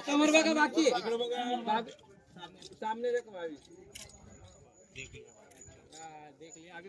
समोर बघा, बाकी सामने देखो भाभी, देख लिया आगे।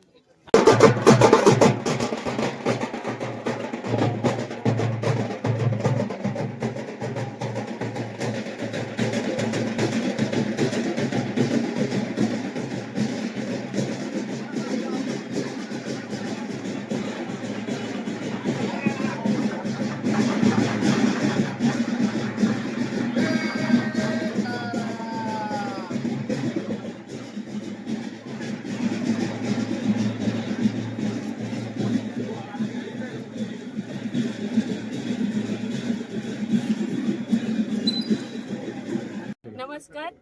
नमस्कार,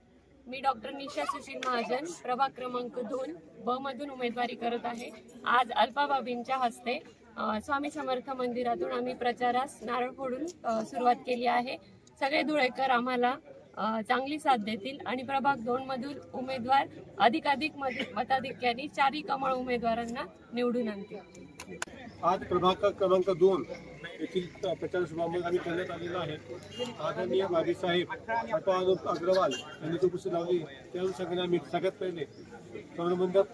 मी डॉक्टर निशा सुशील महाजन, प्रभाग क्रमांक 2 ब मधून उमेदवारी करत आहे। आज अल्पाबाबींच्या हस्ते स्वामी समर्थ मंदिरातून आम्ही प्रचारास नारळ फोडून सुरुवात केली आहे। सगळे धुळेकर आम्हाला चांगली साथ देतील आणि प्रभाग 2 मधून उमेदवार अधिकाधिक मताधिक्याने 4 कमळ उमेदवारांना निवडून आणतील। आज प्रभाग क्रमांक 2 येथील प्रचार शुभारंभ आम्ही करण्यात आलेला आहे। आदरणीय बाबासाहेब अग्रवाल यांनी जो पुस्तक लावली त्या अनुषंगाने आम्ही सगळ्यात पहिले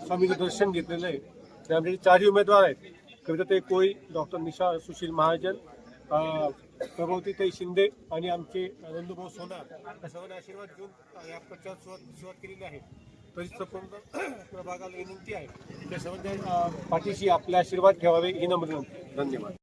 स्वामीचं दर्शन घेतलेलं आहे। त्यामध्ये 4 उमेदवार आहेत, कविताताई कोळी, डॉक्टर निशा सुशील महाजन, प्रभावतीताई शिंदे आणि आमचे नंदूभाऊ सोनार या सर्वांना आशीर्वाद घेऊन या प्रचार सुरुवात केलेली आहे। तरी संपूर्ण प्रभागाला विनंती आहे त्या सर्वांच्या पाठीशी आपले आशीर्वाद ठेवावे ही नम्र विनंती। धन्यवाद।